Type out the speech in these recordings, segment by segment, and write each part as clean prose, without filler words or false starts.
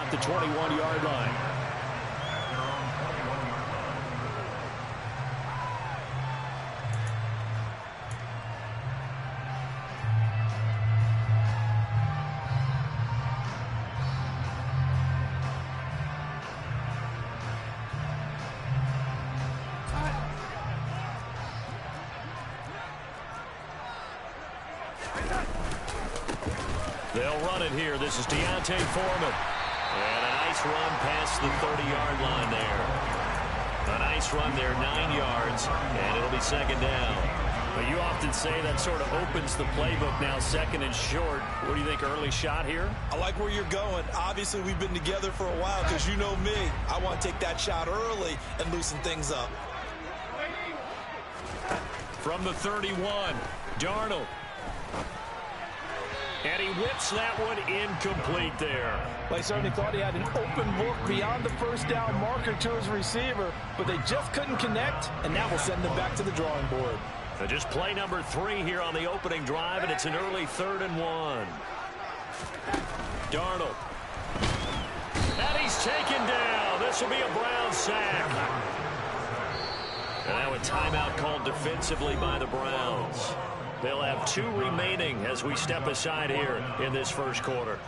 at the 21-yard line. They'll run it here. This is Deontay Foreman. And a nice run past the 30-yard line there. A nice run there, 9 yards, and it'll be second down. But you often say that sort of opens the playbook now, second and short. What do you think, early shot here? I like where you're going. Obviously, we've been together for a while because you know me. I want to take that shot early and loosen things up. From the 31, Darnold. And he whips that one incomplete there. Well, he certainly thought he had an open look beyond the first down marker to his receiver, but they just couldn't connect, and that will send them back to the drawing board. So just play number 3 here on the opening drive, and it's an early 3rd and 1. Darnold. And he's taken down. This will be a Brown sack. And now a timeout called defensively by the Browns. They'll have 2 remaining as we step aside here in this first quarter.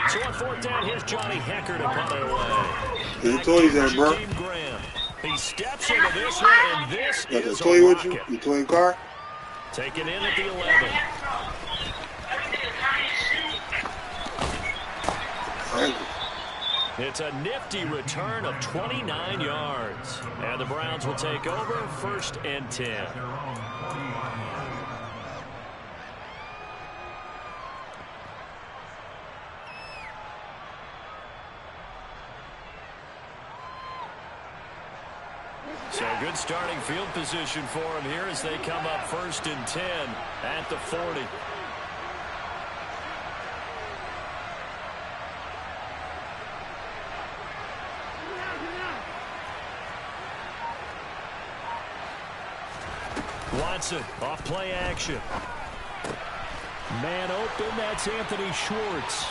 So on 4th down, here's Johnny Hekker to punt it away. The toys there, bro. He steps into this one, and this Got the is toy a with you? rocket. You toy car? Taken in at the 11. It's a nifty return of 29 yards. And the Browns will take over 1st and 10. So good starting field position for them here as they come up 1st and 10 at the 40. Watson off play action. Man open, that's Anthony Schwartz.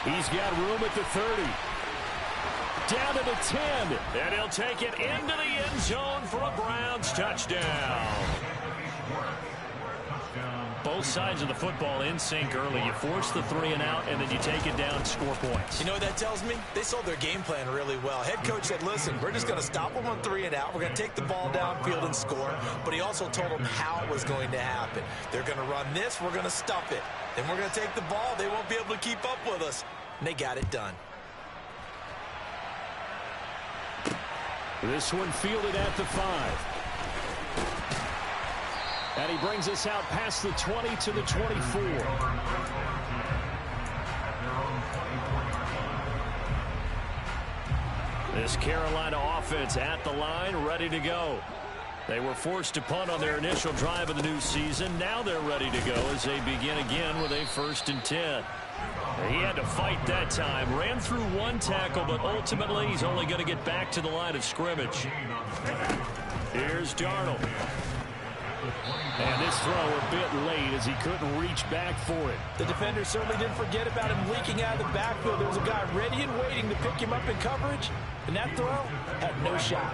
He's got room at the 30. Down to the 10. And he'll take it into the end zone for a Browns touchdown. Both sides of the football in sync early. You force the 3 and out, and then you take it down and score points. You know what that tells me? They sold their game plan really well. Head coach said, listen, we're just going to stop them on 3 and out. We're going to take the ball downfield and score. But he also told them how it was going to happen. They're going to run this. We're going to stuff it. Then we're going to take the ball. They won't be able to keep up with us. And they got it done. This one fielded at the 5. And he brings us out past the 20 to the 24. This Carolina offense at the line, ready to go. They were forced to punt on their initial drive of the new season. Now they're ready to go as they begin again with a 1st and 10. He had to fight that time. Ran through 1 tackle, but ultimately he's only going to get back to the line of scrimmage. Here's Darnold. And this throw a bit late as he couldn't reach back for it. The defender certainly didn't forget about him leaking out of the backfield. There was a guy ready and waiting to pick him up in coverage, and that throw had no shot.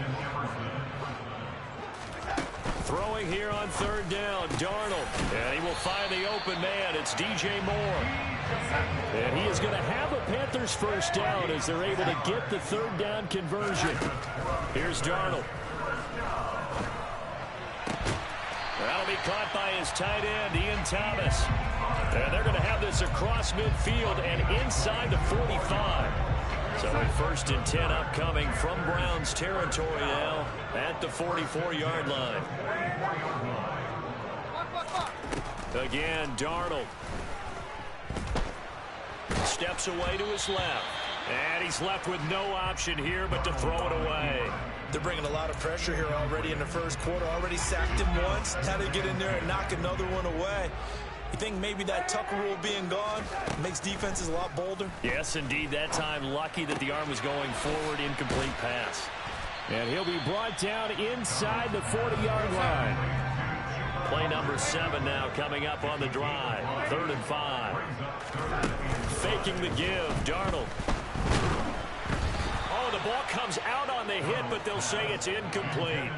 Throwing here on 3rd down, Darnold. And he will find the open man. It's DJ Moore. And he is going to have a Panthers 1st down as they're able to get the 3rd down conversion. Here's Darnold. That'll be caught by his tight end, Ian Thomas. And they're going to have this across midfield and inside the 45. So a 1st and 10 upcoming from Browns territory now at the 44-yard line. Again, Darnold. Steps away to his left. And he's left with no option here but to throw it away. They're bringing a lot of pressure here already in the first quarter. Already sacked him once. Had to get in there and knock another one away. You think maybe that Tucker rule being gone makes defenses a lot bolder? Yes, indeed. That time lucky that the arm was going forward. Incomplete pass. And he'll be brought down inside the 40-yard line. Play number 7 now coming up on the drive. 3rd and 5. Faking the give, Darnold. Oh, the ball comes out on the hit, but they'll say it's incomplete.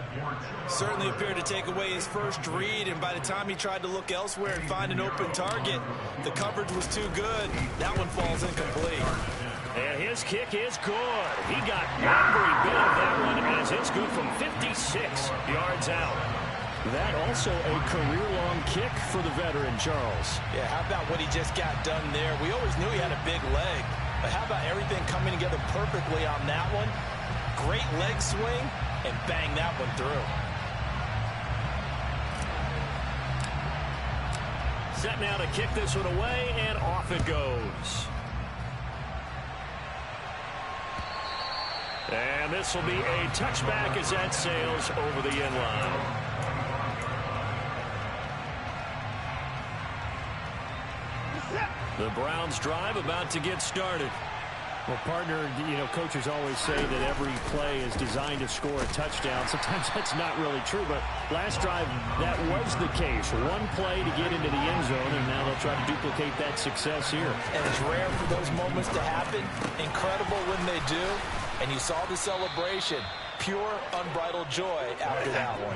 Certainly appeared to take away his first read, and by the time he tried to look elsewhere and find an open target, the coverage was too good. That one falls incomplete. And his kick is good. He got every bit of that one as it's good from 56 yards out. That also a career-long kick for the veteran, Charles. Yeah, how about what he just got done there? We always knew he had a big leg, but how about everything coming together perfectly on that one? Great leg swing, and bang that one through. Set now to kick this one away, and off it goes. And this will be a touchback as that sails over the end line. The Browns drive about to get started. Well, partner, coaches always say that every play is designed to score a touchdown. Sometimes that's not really true, but last drive, that was the case. One play to get into the end zone, and now they'll try to duplicate that success here. And it's rare for those moments to happen. Incredible when they do. And you saw the celebration. Pure, unbridled joy after that one.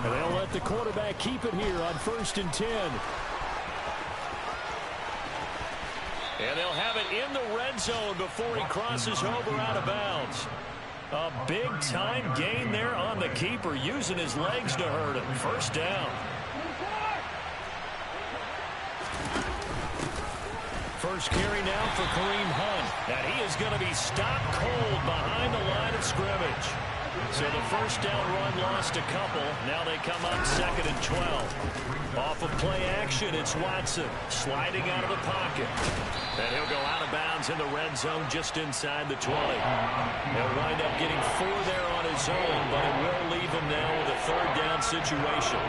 And they'll let the quarterback keep it here on 1st and 10. And they'll have it in the red zone before he crosses over out of bounds. A big-time gain there on the keeper, using his legs to hurt him. 1st down. First carry now for Kareem Hunt. And he is going to be stopped cold behind the line of scrimmage. So the 1st down run lost a couple. Now they come up 2nd and 12. Off of play action, it's Watson sliding out of the pocket. And he'll go out of bounds in the red zone just inside the 20. He'll wind up getting 4 there on his own, but it will leave him now with a 3rd down situation.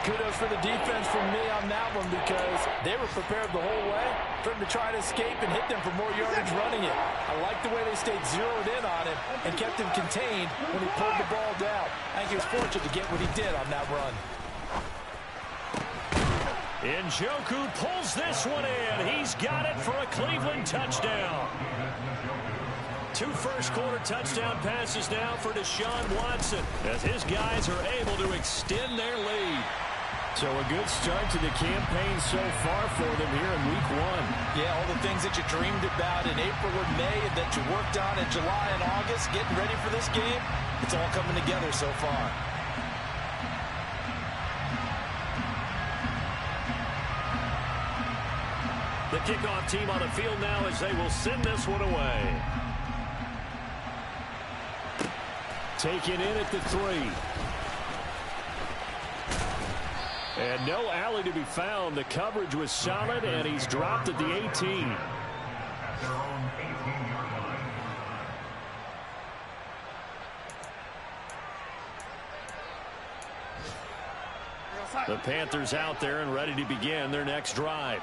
Kudos for the defense from me on that one, because they were prepared the whole way for him to try to escape and hit them for more yardage running it. I like the way they stayed zeroed in on him and kept him contained when he pulled the ball down. I think he was fortunate to get what he did on that run. Njoku pulls this one in. He's got it for a Cleveland touchdown. 2 first-quarter touchdown passes now for Deshaun Watson as his guys are able to extend their lead. So a good start to the campaign so far for them here in week 1. Yeah, all the things that you dreamed about in April or May and that you worked on in July and August, getting ready for this game, it's all coming together so far. The kickoff team on the field now as they will send this one away. Taken in at the 3. And no alley to be found. The coverage was solid, and he's dropped at the 18. The Panthers out there and ready to begin their next drive.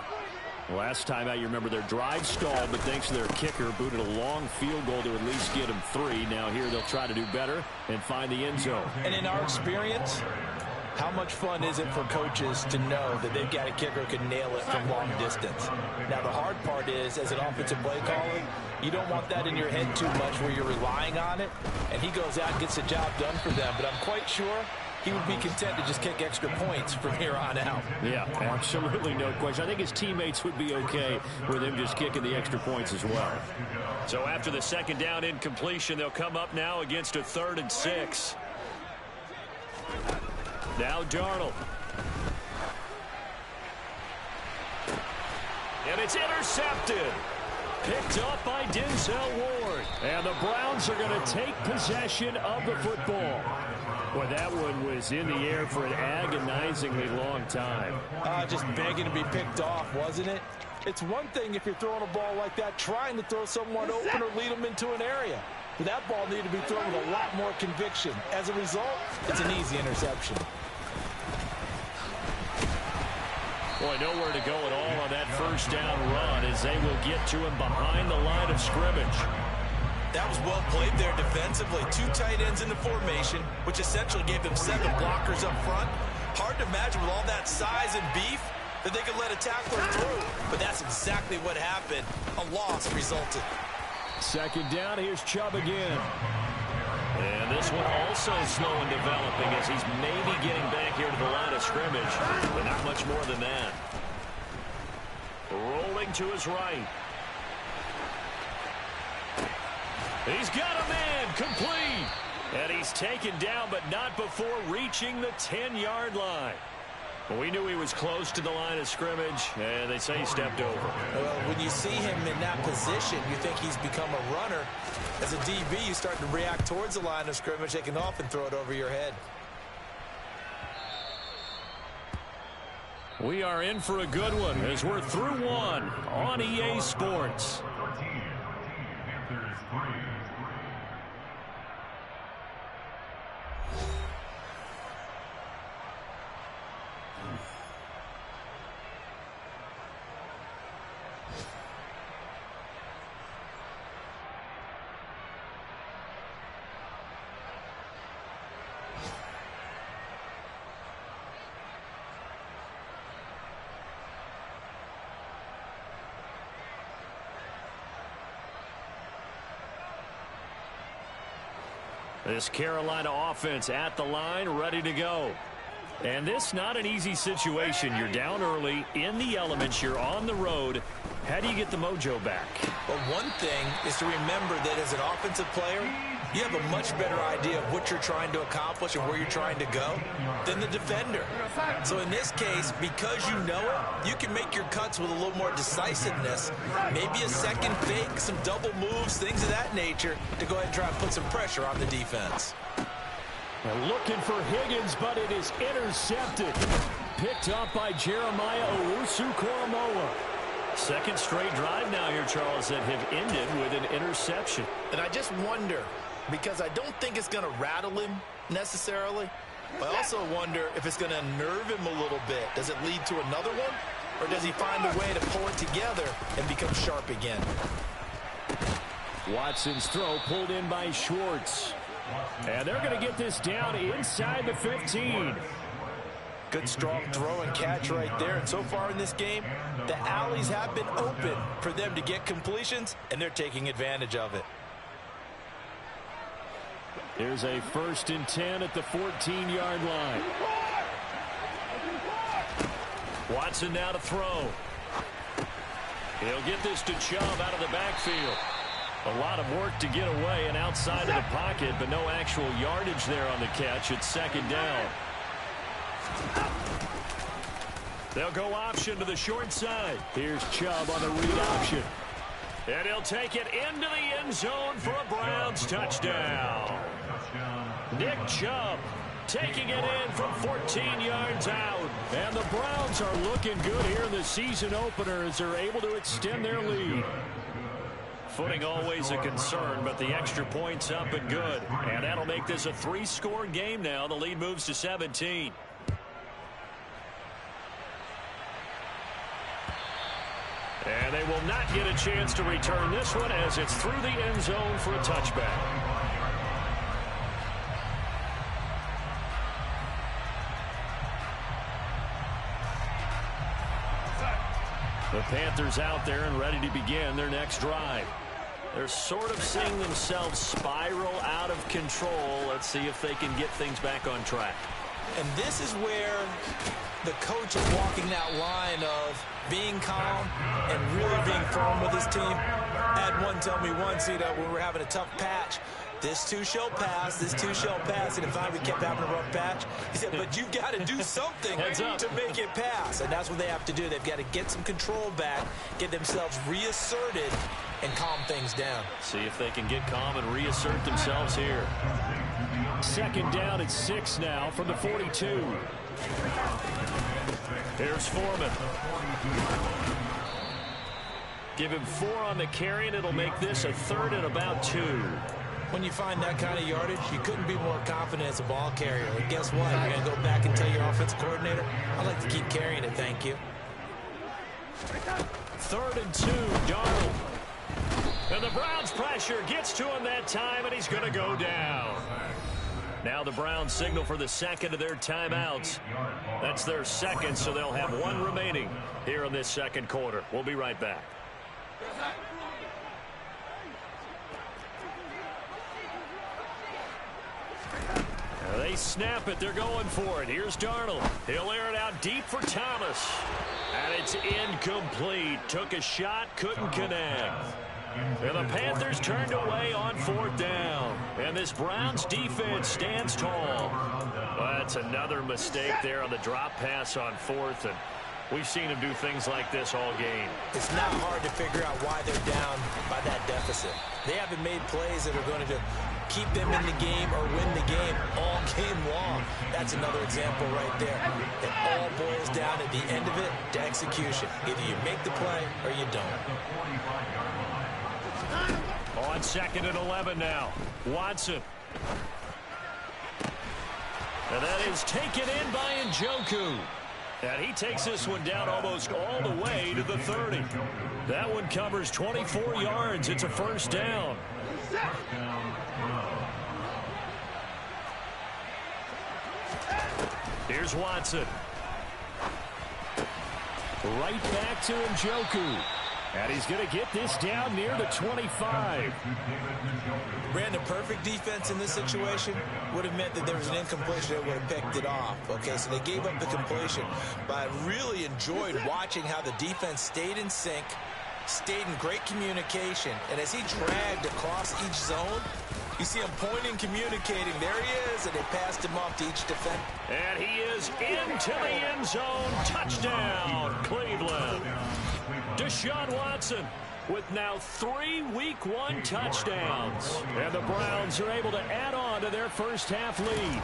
Last time out, you remember their drive stalled, but thanks to their kicker, booted a long field goal to at least get them 3. Now here they'll try to do better and find the end zone. And in our experience, how much fun is it for coaches to know that they've got a kicker who can nail it from long distance? Now, the hard part is, as an offensive play caller, you don't want that in your head too much where you're relying on it, and he goes out and gets the job done for them. But I'm quite sure he would be content to just kick extra points from here on out. Yeah, absolutely no question. I think his teammates would be okay with him just kicking the extra points as well. So after the 2nd down incompletion, they'll come up now against a 3rd and 6. Now Darnold. And it's intercepted. Picked up by Denzel Ward. And the Browns are going to take possession of the football. Boy, that one was in the air for an agonizingly long time. Just begging to be picked off, wasn't it? It's one thing if you're throwing a ball like that, trying to throw someone open or lead them into an area. But that ball needed to be thrown with a lot more conviction. As a result, it's an easy interception. Boy, nowhere to go at all on that 1st down run as they will get to him behind the line of scrimmage. That was well played there defensively. 2 tight ends in the formation, which essentially gave them 7 blockers up front. Hard to imagine with all that size and beef that they could let a tackler through. But that's exactly what happened. A loss resulted. Second down, here's Chubb again. And this one also slow in developing as he's maybe getting back here to the line of scrimmage, but not much more than that. Rolling to his right. He's got a man, complete. And he's taken down, but not before reaching the 10-yard line. We knew he was close to the line of scrimmage, and they say he stepped over. Well, when you see him in that position, you think he's become a runner. As a DB, you start to react towards the line of scrimmage. They can often throw it over your head. We are in for a good one as we're through one on EA Sports. This Carolina offense at the line, ready to go. And this not an easy situation. You're down early, in the elements, you're on the road. How do you get the mojo back? Well, one thing is to remember that as an offensive player, you have a much better idea of what you're trying to accomplish and where you're trying to go than the defender. So in this case, because you know it, you can make your cuts with a little more decisiveness, maybe a second fake, some double moves, things of that nature, to go ahead and try and put some pressure on the defense. They're looking for Higgins, but it is intercepted. Picked up by Jeremiah Owusu-Koramoah. Second straight drive now here, Charles, that have ended with an interception. And I just wonder, because I don't think it's going to rattle him necessarily, but I also wonder if it's going to unnerve him a little bit. Does it lead to another one? Or does he find a way to pull it together and become sharp again? Watson's throw pulled in by Schwartz. And they're going to get this down inside the 15. Good, strong throw and catch right there. And so far in this game, the alleys have been open for them to get completions, and they're taking advantage of it. Here's a 1st and 10 at the 14-yard line. Watson now to throw. He'll get this to Chubb out of the backfield. A lot of work to get away and outside of the pocket, but no actual yardage there on the catch. It's second down. They'll go option to the short side. Here's Chubb on the read option. And he'll take it into the end zone for a Browns touchdown. Nick Chubb taking it in from 14 yards out. And the Browns are looking good here in the season opener as they're able to extend their lead. Footing always a concern, but the extra point's up and good. And that'll make this a 3-score game now. The lead moves to 17. And they will not get a chance to return this one as it's through the end zone for a touchback. The Panthers out there and ready to begin their next drive. They're sort of seeing themselves spiral out of control. Let's see if they can get things back on track. And this is where the coach is walking that line of being calm and really being firm with his team. I had one tell me once, when we were having a tough patch, this too shall pass, this too shall pass. And if we kept having a rough patch, he said, but you've got to do something to make it pass. And that's what they have to do. They've got to get some control back, get themselves reasserted, and calm things down. See if they can get calm and reassert themselves here. Second down at 6 now from the 42. Here's Foreman. Give him 4 on the carry, and it'll make this a 3rd and about 2. When you find that kind of yardage, you couldn't be more confident as a ball carrier. And guess what? You're going to go back and tell your offensive coordinator, I'd like to keep carrying it, thank you. 3rd and 2, Darnold. And the Browns' pressure gets to him that time, and he's going to go down. Now the Browns signal for the second of their timeouts. That's their second, so they'll have one remaining here in this second quarter. We'll be right back. They snap it. They're going for it. Here's Darnold. He'll air it out deep for Thomas. And it's incomplete. Took a shot, couldn't connect. And the Panthers turned away on fourth down. And this Browns defense stands tall. Well, that's another mistake there on the drop pass on fourth. And we've seen them do things like this all game. It's not hard to figure out why they're down by that deficit. They haven't made plays that are going to keep them in the game or win the game all game long. That's another example right there. It all boils down at the end of it to execution. Either you make the play or you don't. On 2nd and 11 now. Watson. And that is taken in by Njoku. And he takes this one down almost all the way to the 30. That one covers 24 yards. It's a first down. Here's Watson. Right back to Njoku. And he's going to get this down near the 25. Brandon, perfect defense in this situation would have meant that there was an incompletion that would have picked it off. Okay, so they gave up the completion. But I really enjoyed watching how the defense stayed in sync, stayed in great communication. And as he dragged across each zone, you see him pointing, communicating. There he is, and they passed him off to each defender. And he is into the end zone. Touchdown, Cleveland. Deshaun Watson with now 3 Week 1 touchdowns. And the Browns are able to add on to their first half lead.